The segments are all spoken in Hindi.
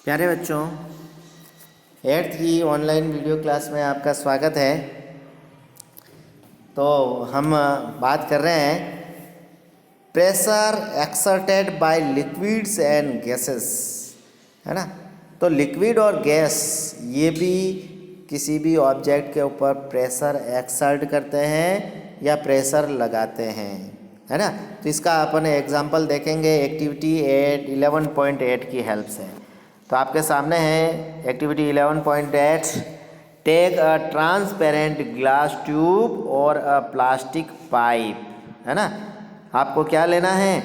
प्यारे बच्चों, 8th की ऑनलाइन वीडियो क्लास में आपका स्वागत है। तो हम बात कर रहे हैं pressure exerted bye liquids and gases, है ना। तो लिक्विड और गैस ये भी किसी भी ऑब्जेक्ट के ऊपर प्रेशर एक्सर्ट करते हैं या प्रेशर लगाते हैं, है ना। तो इसका अपन एग्जांपल देखेंगे एक्टिविटी 11.8 की हेल्प से। तो आपके सामने है activity 11.8। Take a transparent glass tube और अ प्लास्टिक पाइप, है ना। आपको क्या लेना है,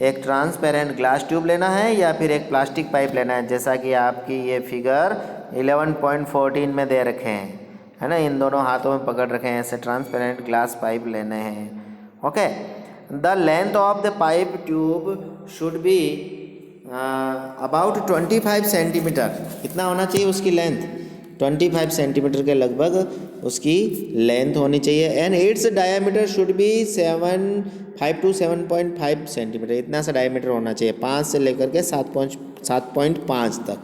एक ट्रांसपेरेंट ग्लास ट्यूब लेना है या फिर एक प्लास्टिक पाइप लेना है, जैसा कि आपकी ये फिगर 11.14 में दे रखे हैं, है ना। इन दोनों हाथों में पकड़ रखे हैं, ऐसे ट्रांसपेरेंट ग्लास पाइप लेने हैं। Okay, the length of the pipe tube should be about 25 centimetre. कितना होना चाहिए उसकी लेंथ, 25 सेंटीमीटर के लगभग उसकी लेंथ होनी चाहिए। And its diameter should be 5 to 7.5 centimetre. इतना सा डायमीटर होना चाहिए, 5 से लेकर के 7.5 तक,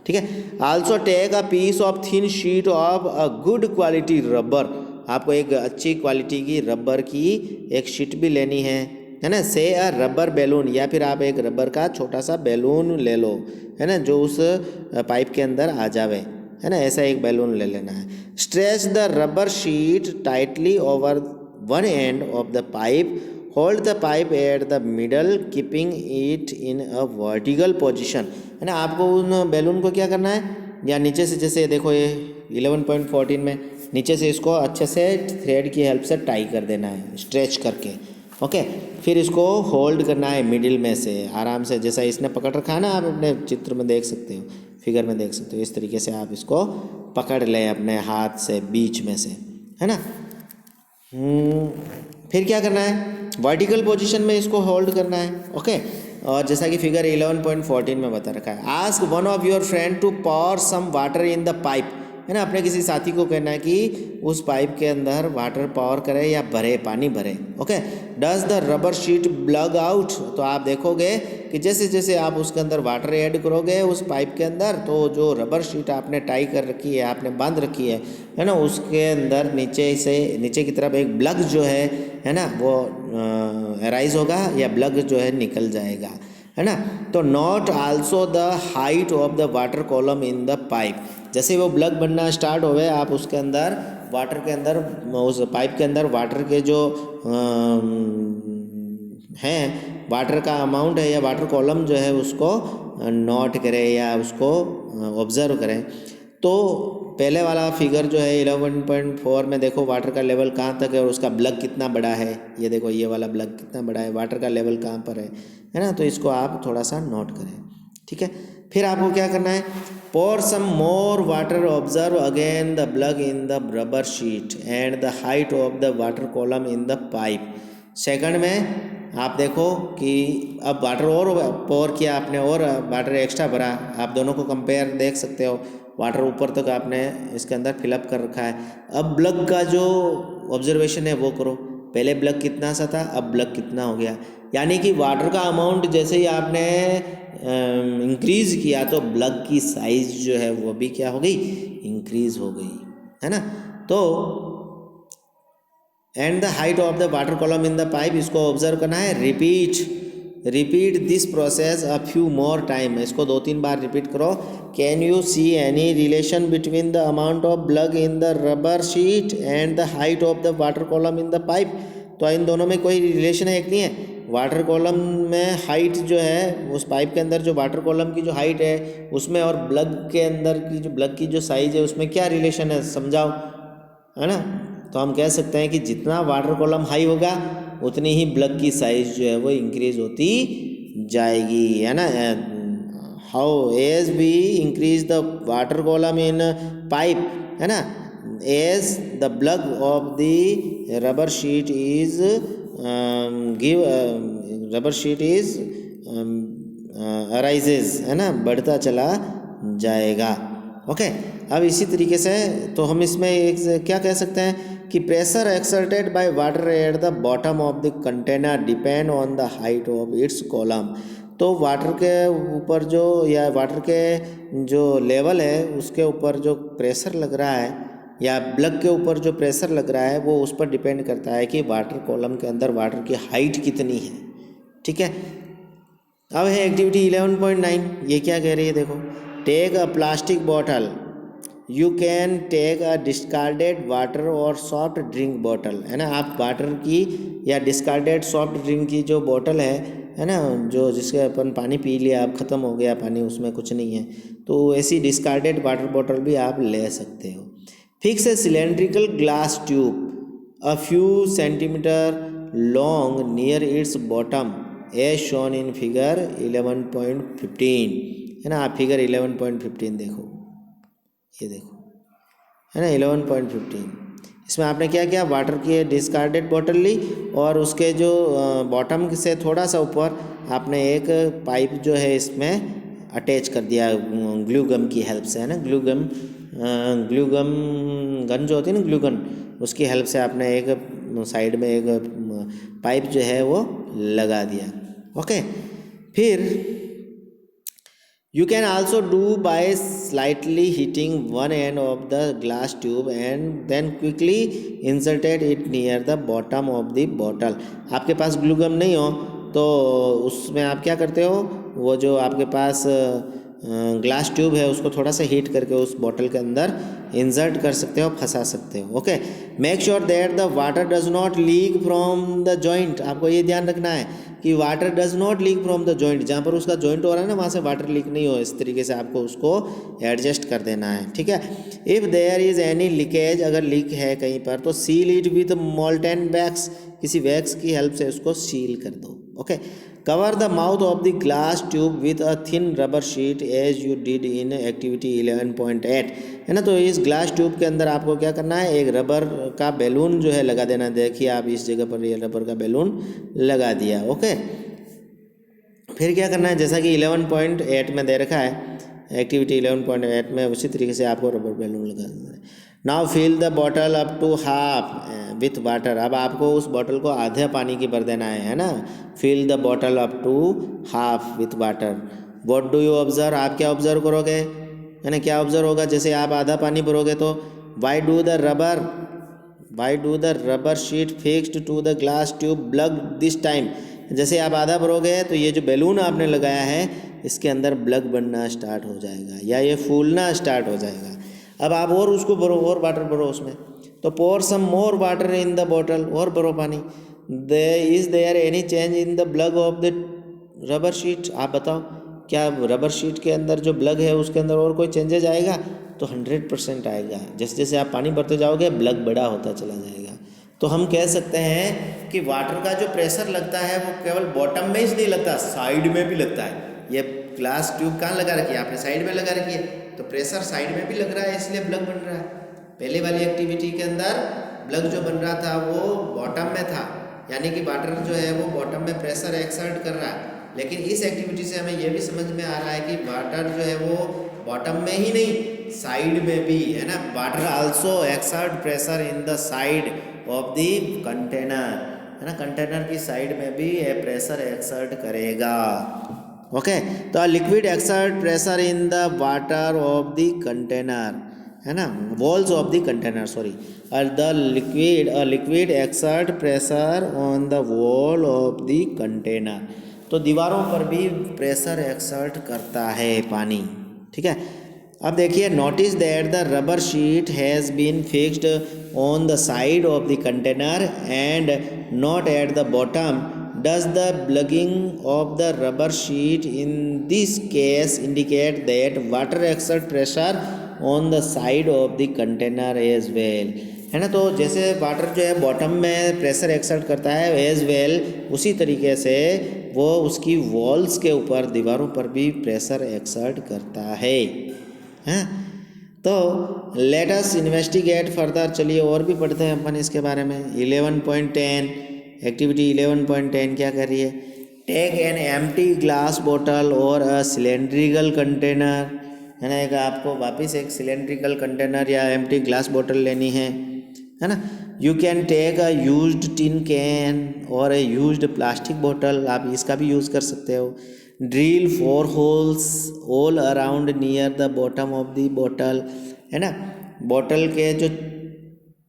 ठीक है। Also take a piece of thin sheet of a good quality rubber. आपको एक अच्छी क्वालिटी की रबर की एक शीट भी लेनी है ना। से अ रबर बैलून, या फिर आप एक रबर का छोटा सा बैलून ले लो, है ना, जो उस पाइप के अंदर आ जावे, है ना। ऐसा एक बैलून ले लेना है। Stretch the rubber sheet tightly over one end of the pipe. Hold the pipe at the middle keeping it in a vertical position, है ना। आपको उन बैलून को क्या करना है, या नीचे से, जैसे देखो ये 11.14 में नीचे से इसको अच्छे से थ्रेड की हेल्प से टाई कर देना है, स्ट्रेच करके। ओके, फिर इसको होल्ड करना है मिडिल में से आराम से, जैसा इसने पकड़ रखा है ना, आप अपने चित्र में देख सकते हो, फिगर में देख सकते हो। इस तरीके से आप इसको पकड़ लें अपने हाथ से बीच में से, है ना। फिर क्या करना है, वर्टिकल पोजीशन में इसको होल्ड करना है। ओके, और जैसा कि फिगर 11.14 में बता रखा है, ask one of your friend to pour some water in the pipe, है ना। अपने किसी साथी को कहना है कि उस पाइप के अंदर वाटर पावर करे या भरे, पानी भरे। Okay, does the rubber sheet blog out. तो आप देखोगे कि जैसे जैसे आप उसके अंदर वाटर ऐड करोगे उस पाइप के अंदर, तो जो रबर शीट आपने टाई कर रखी है, आपने बांध रखी है ना, उसके अंदर नीचे से नीचे की तरफ एक ब्लग जो है ना, वो अराइज होगा या ब्लग जो है निकल जाएगा, है ना। तो not also the height of the water column in the pipe. जैसे वो ब्लग बनना स्टार्ट हो गए, आप उसके अंदर वाटर के अंदर, उस पाइप के अंदर वाटर के जो हैं, वाटर का अमाउंट है या वाटर कॉलम जो है उसको नोट करें या उसको ऑब्जर्व करें। तो पहले वाला फिगर जो है 11.4 में देखो वाटर का लेवल कहाँ तक है और उसका ब्लग कितना बड़ा है। ये देखो ये वाला ब्लग कितना बड़ा है, वाटर का लेवल कहाँ पर है ना। तो इसको आप थोड़ा सा नोट करें, ठीक है। फिर आपको क्या करना है, pour some more water, observe again the plug in the rubber sheet and the height of the water column in the pipe। Second में आप देखो कि अब वाटर और पोर किया आपने और वाटर एक्स्ट्रा भरा, आप दोनों को कंपेयर देख सकते हो। वाटर ऊपर तक आपने इसके अंदर फिलअप कर रखा है। अब ब्लग का जो ऑब्जर्वेशन है वो करो, पहले ब्लग कितना सा था, अब ब्लग कितना हो गया। यानी कि वाटर का अमाउंट जैसे ही आपने इंक्रीज किया तो ब्लग की साइज जो है वो भी क्या हो गई, इंक्रीज हो गई, है ना। तो and the height of the water column in the pipe, इसको ऑब्जर्व करना है। Repeat this process a few more time, इसको 2-3 बार रिपीट करो। Can you see any relation between the amount of blog in the rubber sheet and the height of the water column in the pipe. तो इन दोनों में कोई रिलेशन है कि नहीं है। वाटर कॉलम में हाइट जो है, उस पाइप के अंदर जो वाटर कॉलम की जो हाइट है उसमें, और ब्लग के अंदर की जो ब्लग की जो साइज है उसमें क्या रिलेशन है, समझाओ, है ना। तो हम कह सकते हैं कि जितना वाटर कॉलम हाई होगा उतनी ही ब्लग की साइज जो है वो इंक्रीज होती जाएगी, है ना। How as be increase the water column in pipe, है ना, as the bulge of the rubber sheet is rubber sheet is arises, है ना, बढ़ता चला जाएगा। ओके, अब इसी तरीके से तो हम इसमें एक क्या कह सकते हैं कि pressure exerted by water at the bottom of the container depend on the height of its column. तो वाटर के ऊपर जो या वाटर के जो लेवल है उसके ऊपर जो प्रेशर लग रहा है या प्लग के ऊपर जो प्रेशर लग रहा है वो उस पर डिपेंड करता है कि वाटर कॉलम के अंदर वाटर की हाइट कितनी है। ठीक है, अब है एक्टिविटी 11.9। ये क्या कह रही है देखो, take a plastic bottle, you can take a discarded water और सॉफ्ट ड्रिंक बॉटल, है ना। आप वाटर की या डिस्कार्डेड सॉफ्ट ड्रिंक की जो बॉटल है ना, जो जिसके अपन पानी पी लिया, अब ख़त्म हो गया पानी, उसमें कुछ नहीं है, तो ऐसी डिस्कार्डेड वाटर बॉटल भी आप ले सकते हो। Fix a cylindrical glass tube a few centimetre long near its bottom as shown in figure 11.15, है ना। आप फिगर 11.15 देखो, ये देखो, है ना 11.15। इसमें आपने क्या किया, वाटर की डिस्कार्डेड बॉटल ली और उसके जो बॉटम से थोड़ा सा ऊपर आपने एक पाइप जो है इसमें अटैच कर दिया ग्लू गम की हेल्प से, है ना। ग्लू गम गन जो होती है ना, ग्लू गन, उसकी हेल्प से आपने एक साइड में एक पाइप जो है वो लगा दिया। ओके, फिर you can also do by slightly heating one end of the glass tube and then quickly inserted it near the bottom of the bottle। आपके पास ग्लू गम नहीं हो तो उसमें आप क्या करते हो, वो जो आपके पास ग्लास ट्यूब है उसको थोड़ा सा हीट करके उस बॉटल के अंदर इंसर्ट कर सकते हो, फंसा सकते हो। Okay, make sure that the water does not leak from the joint. आपको ये ध्यान रखना है कि water does not leak from the joint, जहाँ पर उसका जॉइंट हो रहा है ना वहाँ से वाटर लीक नहीं हो, इस तरीके से आपको उसको एडजस्ट कर देना है। ठीक है, if there is any leakage, अगर लीक है कहीं पर तो seal it with molten wax, किसी वैक्स की हेल्प से उसको सील कर दो। Okay, cover the mouth of the glass tube with a thin rubber sheet as you did in activity 11.8, है ना। तो इस ग्लास ट्यूब के अंदर आपको क्या करना है, एक रबर का बैलून जो है लगा देना। देखिए आप इस जगह पर ये रबर का बैलून लगा दिया। ओके, फिर क्या करना है, जैसा कि 11.8 में दे रखा है, एक्टिविटी 11.8 में उसी तरीके से आपको रबर बैलून लगा देना है। Now fill the bottle up to half with water, अब आपको उस बॉटल को आधे पानी की भर देना है ना। Fill the bottle up to half with water. What do you observe, आप क्या ऑब्जर्व करोगे, है ना, क्या ऑब्जर्व होगा। जैसे आप आधा पानी भरोगे तो why do the rubber sheet fixed to the glass tube bulge this time. जैसे आप आधा भरोगे तो ये जो बैलून आपने लगाया है इसके अंदर ब्लग बनना स्टार्ट हो जाएगा या ये फूलना स्टार्ट हो जाएगा। अब आप और उसको भरो, और वाटर भरो उसमें, तो pour some more water in the bottle, और भरो पानी। Is there any change in the bulge of the rubber sheet, आप बताओ क्या रबर शीट के अंदर जो ब्लग है उसके अंदर और कोई चेंजेज आएगा, तो 100% आएगा। जैसे जैसे आप पानी भरते जाओगे ब्लग बड़ा होता चला जाएगा। तो हम कह सकते हैं कि वाटर का जो प्रेशर लगता है वो केवल बॉटम में ही नहीं लगता, साइड में भी लगता है। ये ग्लास ट्यूब कहाँ लगा रखी है आपने, साइड में लगा रखी है, तो प्रेशर साइड में भी लग रहा है इसलिए ब्लग बन रहा है। पहले वाली एक्टिविटी के अंदर ब्लग जो बन रहा था वो बॉटम में था, यानी कि वाटर जो है वो बॉटम में प्रेशर एक्सर्ट कर रहा है। लेकिन इस एक्टिविटी से हमें यह भी समझ में आ रहा है कि वाटर जो है वो बॉटम में ही नहीं साइड में भी, है ना। Water also exert pressure in the side of the container, है ना, कंटेनर की साइड में भी ये प्रेशर एक्सर्ट करेगा। ओके, तो liquid exert pressure in the water of the container, है ना, walls of the container, sorry, और the liquid exert pressure on the wall of the container. तो दीवारों पर भी प्रेशर एक्सर्ट करता है पानी। ठीक है, अब देखिए, notice that the rubber sheet has been fixed on the side of the container and not at the bottom. Does the bulging of the rubber sheet in this case indicate that water exert pressure on the side of the container as well, है ना। तो जैसे वाटर जो है बॉटम में प्रेशर एक्सर्ट करता है एज वेल, उसी तरीके से वो उसकी वॉल्स के ऊपर, दीवारों पर भी प्रेशर एक्सर्ट करता है। हैं, तो लेट अस इन्वेस्टिगेट फर्दर। चलिए और भी पढ़ते हैं अपन इसके बारे में। 11.10 एक्टिविटी 11.10 क्या कर रही है, take an empty glass bottle और अ सिलेंड्रिकल कंटेनर, है ना। एक आपको वापस एक सिलेंड्रिकल कंटेनर या एम्प्टी ग्लास बॉटल लेनी है ना। You can take a used tin can और ए यूज्ड प्लास्टिक बॉटल, आप इसका भी यूज़ कर सकते हो। Drill 4 holes all around near the bottom of the bottle, है ना। बॉटल के जो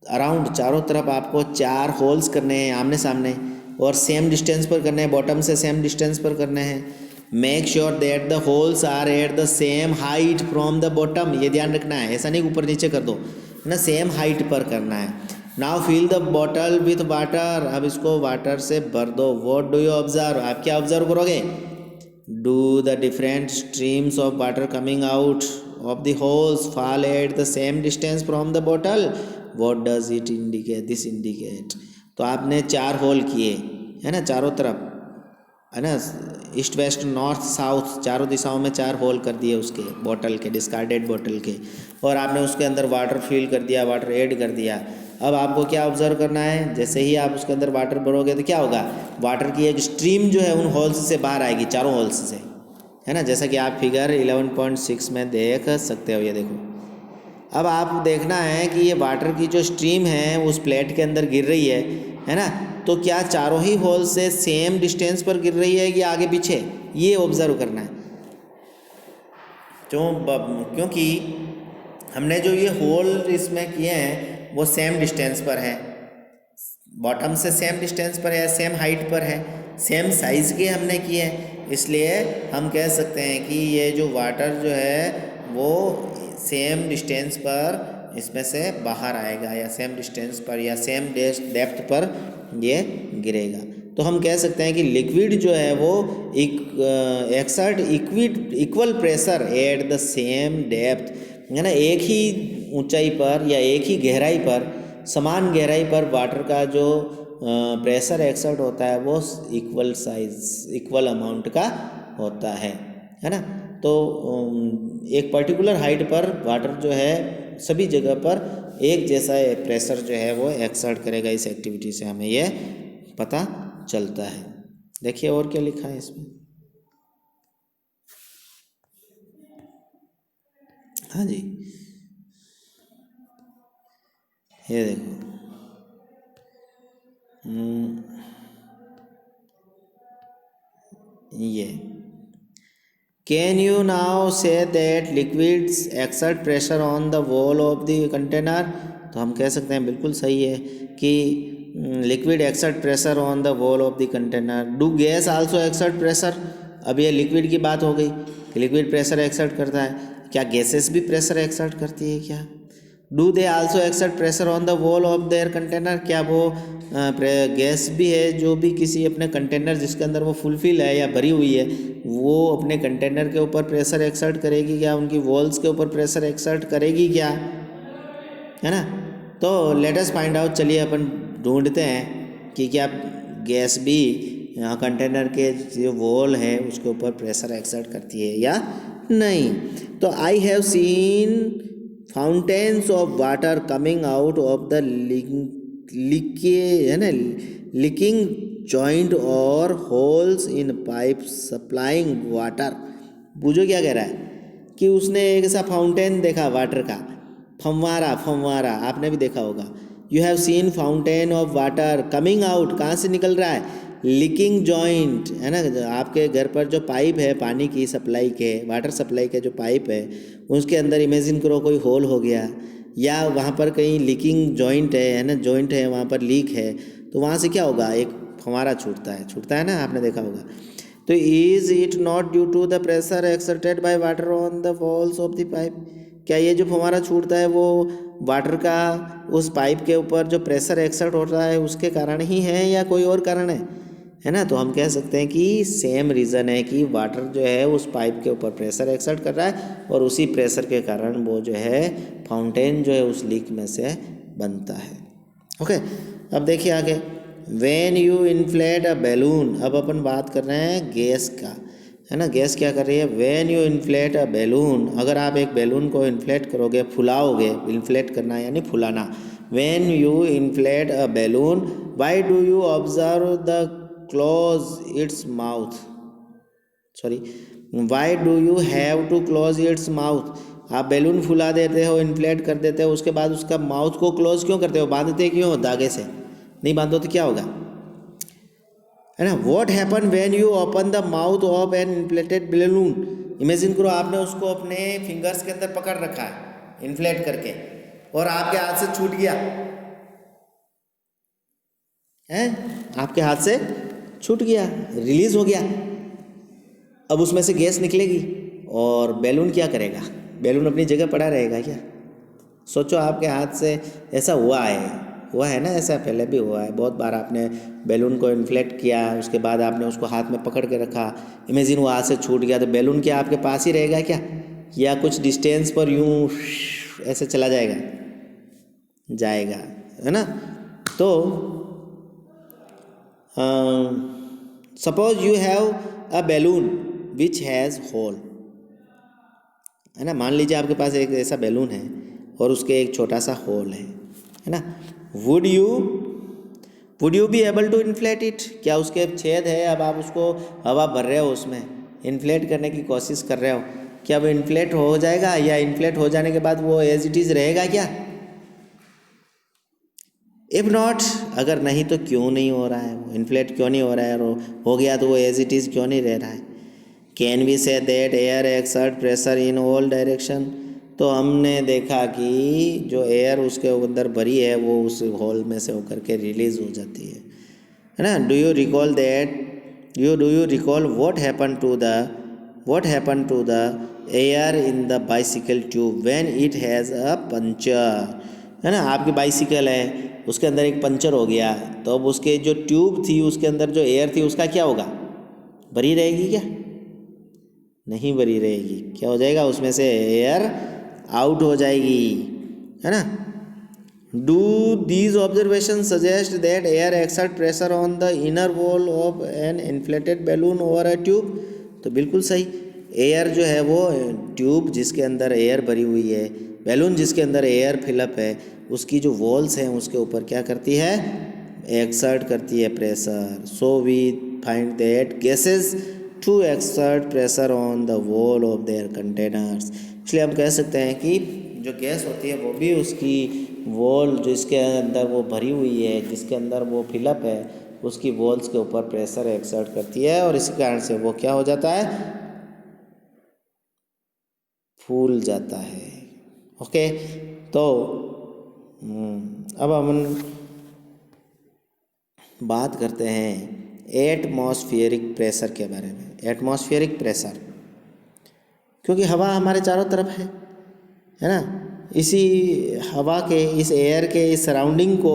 अराउंड चारों तरफ आपको 4 होल्स करने हैं आमने सामने, और सेम डिस्टेंस पर करने हैं, बॉटम से सेम डिस्टेंस पर करने हैं। Make sure that the holes are at the same height from the bottom, ये ध्यान रखना है, ऐसा नहीं ऊपर नीचे कर दो, है ना, सेम हाइट पर करना है। Now fill the bottle with water, अब इसको वाटर से भर दो। व्हाट डू यू ऑब्जर्व, आप क्या ऑब्जर्व करोगे? Do the different streams of water coming out of the holes fall eight the same distance from the bottle, what does it indicate, this indicate. तो आपने 4 होल किए, है ना, चारों तरफ, है ना, ईस्ट वेस्ट नॉर्थ साउथ चारों दिशाओं में 4 होल कर दिए उसके बॉटल के, डिस्कार्डेड बॉटल के, और आपने उसके अंदर वाटर फिल कर दिया, वाटर ऐड कर दिया। अब आपको क्या ऑब्जर्व करना है, जैसे ही आप उसके अंदर वाटर भरोगे तो क्या होगा, वाटर की एक स्ट्रीम जो है उन होल्स से बाहर आएगी, चारों होल्स से, है ना, जैसा कि आप फिगर 11.6 में देख सकते हो। ये देखो, अब आप देखना है कि ये वाटर की जो स्ट्रीम है उस प्लेट के अंदर गिर रही है ना, तो क्या चारों ही होल से सेम डिस्टेंस पर गिर रही है कि आगे पीछे, ये ऑब्जर्व करना है। क्योंकि हमने जो ये होल इसमें किए हैं वो सेम डिस्टेंस पर है, बॉटम से सेम डिस्टेंस पर है, सेम हाइट पर है, सेम साइज़ के हमने किए हैं, इसलिए हम कह सकते हैं कि ये जो वाटर जो है वो सेम डिस्टेंस पर इसमें से बाहर आएगा, या सेम डिस्टेंस पर या सेम डेप्थ पर ये गिरेगा। तो हम कह सकते हैं कि लिक्विड जो है वो exert equal pressure at the same depth, है ना, एक ही ऊंचाई पर या एक ही गहराई पर, समान गहराई पर वाटर का जो प्रेशर एक्सर्ट होता है वो इक्वल साइज इक्वल अमाउंट का होता है ना। तो एक पर्टिकुलर हाइट पर वाटर जो है सभी जगह पर एक जैसा प्रेशर जो है वो एक्सर्ट करेगा। इस एक्टिविटी से हमें ये पता चलता है। देखिए और क्या लिखा है इसमें। हाँ जी, ये देखो, ये can you now say that liquids exert pressure on the wall of the container. तो हम कह सकते हैं बिल्कुल सही है कि liquid exert pressure on the wall of the container. Do gas also exert pressure. अब ये लिक्विड की बात हो गई कि लिक्विड प्रेशर एक्सर्ट करता है, क्या गैसेस भी प्रेशर एक्सर्ट करती है क्या? Do they also exert pressure on the wall of there container. क्या वो गैस भी है जो भी किसी अपने कंटेनर जिसके अंदर वो फुलफिल है या भरी हुई है, वो अपने कंटेनर के ऊपर प्रेशर एक्सर्ट करेगी क्या, उनकी वॉल्स के ऊपर प्रेशर एक्सर्ट करेगी क्या, है ना। तो लेट अस फाइंड आउट, चलिए अपन ढूंढते हैं कि क्या गैस भी कंटेनर के जो वॉल है उसके ऊपर प्रेशर एक्सर्ट करती है या नहीं। तो I have seen fountains of water coming out of the leaking joint और holes in pipe supplying water. बुझो क्या कह रहा है कि उसने एक ऐसा फाउंटेन देखा वाटर का, फव्वारा आपने भी देखा होगा। You have seen fountain of water coming out, कहाँ से निकल रहा है, लीकिंग जॉइंट, है ना। आपके घर पर जो पाइप है पानी की सप्लाई के, वाटर सप्लाई के जो पाइप है उसके अंदर इमेजिन करो कोई होल हो गया, या वहाँ पर कहीं लीकिंग जॉइंट है ना, जॉइंट है वहाँ पर लीक है, तो वहाँ से क्या होगा, एक फव्वारा छूटता है ना, आपने देखा होगा। तो is it not due to the pressure exerted by water on the walls of the pipe. क्या ये जो फव्वारा छूटता है वो वाटर का उस पाइप के ऊपर जो प्रेशर एक्सर्ट होता है उसके कारण ही है या कोई और कारण है ना। तो हम कह सकते हैं कि सेम रीज़न है कि वाटर जो है उस पाइप के ऊपर प्रेशर एक्सर्ट कर रहा है और उसी प्रेशर के कारण वो जो है फाउंटेन जो है उस लीक में से बनता है। ओके, अब देखिए आगे, when you inflate a balloon. अब अपन बात कर रहे हैं गैस का, है ना। गैस क्या कर रही है, when you inflate a balloon. अगर आप एक बैलून को इन्फ्लेट करोगे, फुलाओगे, इन्फ्लेट करना यानी फुलाना। When you inflate a balloon why do you observe the close its mouth, sorry, why do you have to close its mouth. आप बैलून फुला देते हो, इन्फ्लेट कर देते हो, उसके बाद उसका माउथ को क्लोज क्यों करते हो, बांधते क्यों हो धागे से, नहीं बांधो तो क्या होगा, है ना। What happen when you open the mouth of an inflated balloon. Imagine करो आपने उसको अपने फिंगर्स के अंदर पकड़ रखा है इन्फ्लेट करके, और आपके हाथ से छूट गया है, आपके हाथ से छूट गया, रिलीज हो गया। अब उसमें से गैस निकलेगी और बैलून क्या करेगा? बैलून अपनी जगह पड़ा रहेगा क्या? सोचो आपके हाथ से ऐसा हुआ है ना, ऐसा पहले भी हुआ है बहुत बार। आपने बैलून को इन्फ्लेट किया, उसके बाद आपने उसको हाथ में पकड़ के रखा, इमेजिन वो हाथ से छूट गया, तो बैलून क्या आपके पास ही रहेगा क्या, या कुछ डिस्टेंस पर यूं ऐसे चला जाएगा, है ना। तो suppose you have a balloon which has hole, है ना। मान लीजिए आपके पास एक ऐसा बैलून है और उसके एक छोटा सा होल है ना। Would you be able to inflate it? क्या उसके छेद है, अब आप उसको हवा भर रहे हो, उसमें इन्फ्लेट करने की कोशिश कर रहे हो, क्या वो इन्फ्लेट हो जाएगा, या इन्फ्लेट हो जाने के बाद वो एज इट इज़ रहेगा क्या? इफ़ नॉट, अगर नहीं तो क्यों नहीं हो रहा है, वो इन्फ्लेट क्यों नहीं हो रहा है, और हो गया तो वो एज इट इज़ क्यों नहीं रह रहा है? Can we say that air exert pressure in all direction? तो हमने देखा कि जो एयर उसके अंदर भरी है वो उस होल में से होकर के रिलीज हो जाती है ना। Do you recall what happen to the air in the bicycle tube when it has a puncture, है ना। आपकी बाइसिकल है, उसके अंदर एक पंचर हो गया, तो अब उसके जो ट्यूब थी उसके अंदर जो एयर थी उसका क्या होगा? भरी रहेगी क्या? नहीं भरी रहेगी। क्या हो जाएगा? उसमें से एयर आउट हो जाएगी, है ना। Do these observation suggest that air exert pressure on the inner wall of an inflated balloon over a tube? तो बिल्कुल सही। एयर जो है वो ट्यूब जिसके अंदर एयर भरी हुई है, बैलून जिसके अंदर एयर फिलअप है, उसकी जो वॉल्स हैं उसके ऊपर क्या करती है? एक्सर्ट करती है pressure. So we find that gases to exert pressure on the wall of their containers. इसलिए हम कह सकते हैं कि जो गैस होती है वो भी उसकी वॉल जिसके अंदर वो भरी हुई है, जिसके अंदर वो फिलअप है, उसकी वॉल्स के ऊपर प्रेशर एक्सर्ट करती है, और इसी कारण से वो क्या हो जाता है? फूल जाता है। ओके, तो अब हम बात करते हैं एटमॉस्फेरिक प्रेशर के बारे में। एटमॉस्फेरिक प्रेशर, क्योंकि हवा हमारे चारों तरफ है ना, इसी हवा के, इस एयर के, इस सराउंडिंग को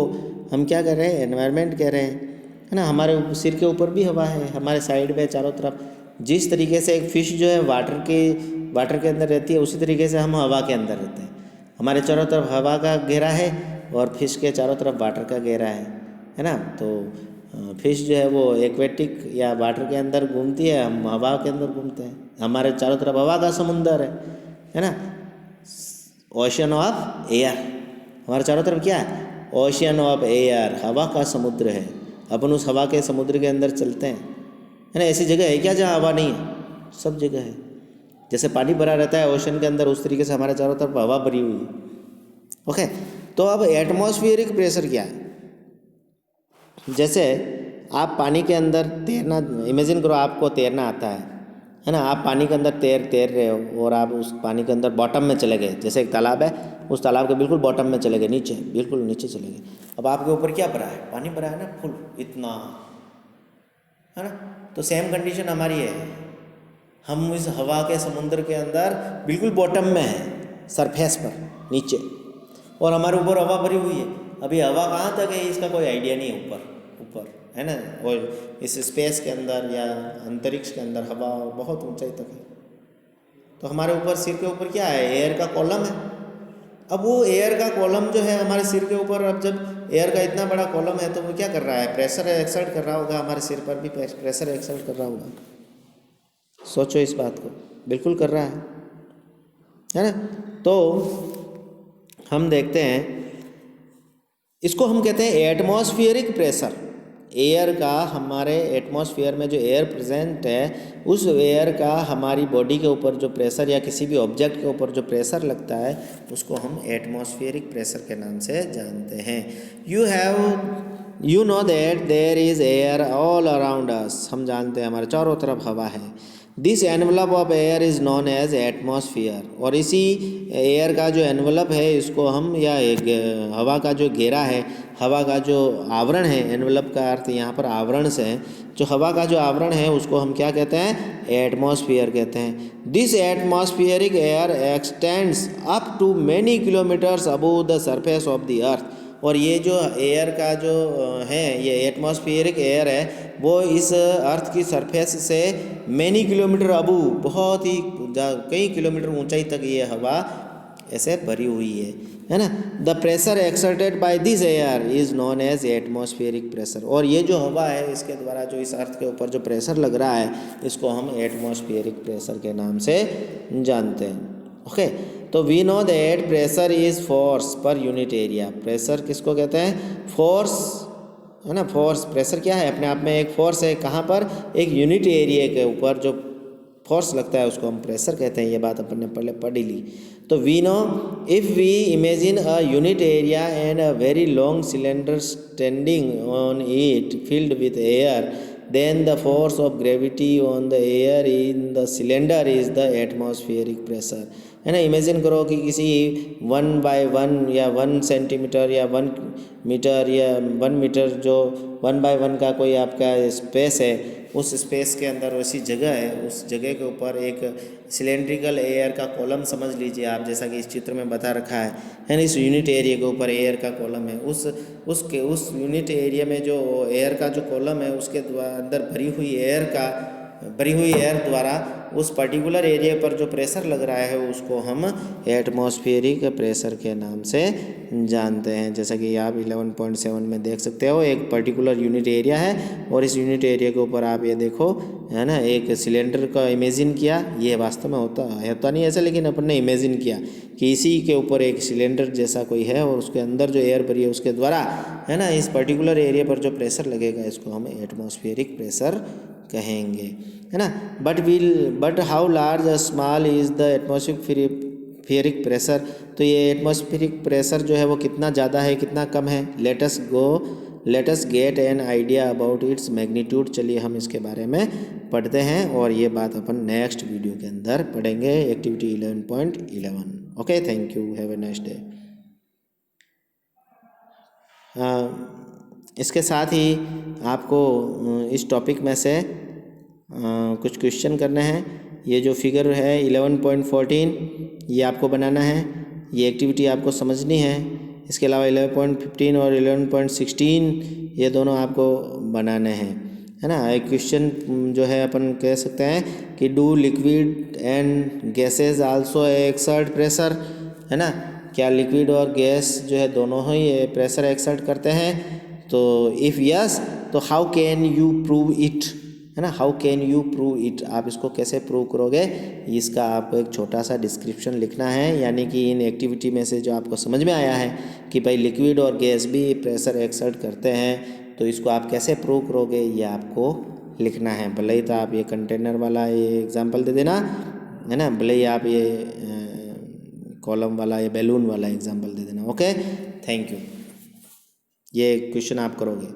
हम क्या कर रहे हैं? एनवायरनमेंट कह रहे हैं, है ना। हमारे सिर के ऊपर भी हवा है, हमारे साइड में चारों तरफ। जिस तरीके से एक फ़िश जो है वाटर के अंदर रहती है, उसी तरीके से हम हवा के अंदर रहते हैं। हमारे चारों तरफ हवा का घेरा है और फिश के चारों तरफ वाटर का घेरा है ना। तो फिश जो है वो एक्वेटिक या वाटर के अंदर घूमती है, हम हवा के अंदर घूमते हैं। हमारे चारों तरफ हवा का समुंदर है ना, ओशन ऑफ एयर। हमारे चारों तरफ क्या है? ओशन ऑफ एयर, हवा का समुद्र है। अपन उस हवा के समुद्र के अंदर चलते हैं, है ना। ऐसी जगह है क्या जहाँ हवा नहीं है? सब जगह है। जैसे पानी भरा रहता है ओशन के अंदर, उस तरीके से हमारे चारों तरफ हवा भरी हुई है। ओके, तो अब एटमॉस्फेरिक प्रेशर क्या है? जैसे आप पानी के अंदर तैरना, इमेजिन करो आपको तैरना आता है ना। आप पानी के अंदर तैर रहे हो और आप उस पानी के अंदर बॉटम में चले गए। जैसे एक तालाब है, उस तालाब के बिल्कुल बॉटम में चले गए, नीचे, बिल्कुल नीचे चले गए। अब आपके ऊपर क्या भरा है? पानी भरा है ना, फुल, इतना, है ना। तो सेम कंडीशन हमारी है। हम इस हवा के समुद्र के अंदर बिल्कुल बॉटम में है, सरफेस पर, नीचे, और हमारे ऊपर हवा भरी हुई है। अभी हवा कहाँ तक है इसका कोई आइडिया नहीं है, ऊपर है ना। और इस स्पेस के अंदर या अंतरिक्ष के अंदर हवा बहुत ऊंचाई तक है। तो हमारे ऊपर, सिर के ऊपर क्या है? एयर का कॉलम है। अब वो एयर का कॉलम जो है हमारे सिर के ऊपर, अब जब एयर का इतना बड़ा कॉलम है तो वो क्या कर रहा है? प्रेशर एक्सर्ट कर रहा होगा। हमारे सिर पर भी प्रेशर एक्सर्ट कर रहा होगा। सोचो इस बात को, बिल्कुल कर रहा है ना। तो हम देखते हैं, इसको हम कहते हैं एटमॉस्फेरिक प्रेशर। एयर का, हमारे एटमॉस्फेयर में जो एयर प्रेजेंट है, उस एयर का हमारी बॉडी के ऊपर जो प्रेशर या किसी भी ऑब्जेक्ट के ऊपर जो प्रेशर लगता है उसको हम एटमॉस्फेरिक प्रेशर के नाम से जानते हैं। You have you know that there is air all around us, हम जानते हैं हमारे चारों तरफ हवा है। This envelope of air is known as atmosphere, और इसी एयर का जो एनवलप है इसको हम, या हवा का जो घेरा है, हवा का जो आवरण है, एनवलप का अर्थ यहाँ पर आवरण से है, जो हवा का जो आवरण है उसको हम क्या कहते हैं, एटमॉस्फियर कहते हैं। This atmospheric air extends up to many kilometres above the surface of the earth, और ये जो एयर का जो है, ये एटमॉस्फेरिक एयर है, वो इस अर्थ की सरफेस से मैनी किलोमीटर अबू, बहुत ही कई किलोमीटर ऊंचाई तक ये हवा ऐसे भरी हुई है ना। The pressure exerted by this air is known as atmospheric pressure, और ये जो हवा है इसके द्वारा जो इस अर्थ के ऊपर जो प्रेशर लग रहा है इसको हम एटमॉस्फेरिक प्रेशर के नाम से जानते हैं। ओके, तो we know that pressure is force per unit area. Pressure किसको कहते हैं, फोर्स, है ना। फोर्स, प्रेशर क्या है, अपने आप में एक फोर्स है, कहाँ पर, एक यूनिट एरिया के ऊपर जो फोर्स लगता है उसको हम प्रेशर कहते हैं। ये बात अपन ने पहले पढ़ी ली। तो we know if we imagine a unit area and a very long cylinder standing on it filled with air, then the force of gravity on the air in the cylinder is the atmospheric pressure, है ना। इमेजिन करो कि किसी 1/1 या 1 सेंटीमीटर या 1 मीटर या 1 मीटर जो 1/1 का कोई आपका स्पेस है, उस स्पेस के अंदर वैसी जगह है, उस जगह के ऊपर एक सिलेंड्रिकल एयर का कॉलम समझ लीजिए आप, जैसा कि इस चित्र में बता रखा है ना। इस यूनिट एरिया के ऊपर एयर का कॉलम है, उस यूनिट एरिया में जो एयर का जो कॉलम है उसके अंदर भरी हुई एयर द्वारा उस पर्टिकुलर एरिया पर जो प्रेशर लग रहा है उसको हम एटमॉस्फेरिक प्रेशर के नाम से जानते हैं। जैसा कि आप 11.7 में देख सकते हो, एक पर्टिकुलर यूनिट एरिया है और इस यूनिट एरिया के ऊपर आप ये देखो, है ना, एक सिलेंडर का इमेजिन किया। ये वास्तव में होता नहीं ऐसा, लेकिन अपन ने इमेजिन किया कि इसी के ऊपर एक सिलेंडर जैसा कोई है और उसके अंदर जो एयर भरी है उसके द्वारा, है ना, इस पर्टिकुलर एरिया पर जो प्रेशर लगेगा इसको हम एटमॉस्फेरिक प्रेशर कहेंगे, है ना। बट हाउ लार्ज और small is the atmospheric pressure, तो ये एटमॉस्फेरिक प्रेशर जो है वो कितना ज़्यादा है कितना कम है। Let us get an idea about its magnitude. चलिए हम इसके बारे में पढ़ते हैं और ये बात अपन नेक्स्ट वीडियो के अंदर पढ़ेंगे, activity 11.11। Okay, thank you, have a nice day. इसके साथ ही आपको इस टॉपिक में से कुछ क्वेश्चन करने हैं। ये जो फिगर है 11.14 ये आपको बनाना है, ये एक्टिविटी आपको समझनी है। इसके अलावा 11.15 और 11.16 ये दोनों आपको बनाने हैं, है ना। एक क्वेश्चन जो है अपन कह सकते हैं कि do liquid and gases also exert pressure, है ना। क्या लिक्विड और गैस जो है दोनों ही प्रेशर एक्सर्ट करते हैं। तो इफ़ यस तो how can you prove it, है ना। How can you prove it, आप इसको कैसे प्रूव करोगे, इसका आपको एक छोटा सा डिस्क्रिप्शन लिखना है। यानी कि इन एक्टिविटी में से जो आपको समझ में आया है कि भाई लिक्विड और गैस भी प्रेशर एक्सर्ट करते हैं, तो इसको आप कैसे प्रूव करोगे ये आपको लिखना है। भले ही तो आप ये कंटेनर वाला ये एग्जाम्पल दे देना, है ना, भले ही आप ये कॉलम वाला या बैलून वाला एग्जाम्पल दे देना। Okay, thank you. ये क्वेश्चन आप करोगे।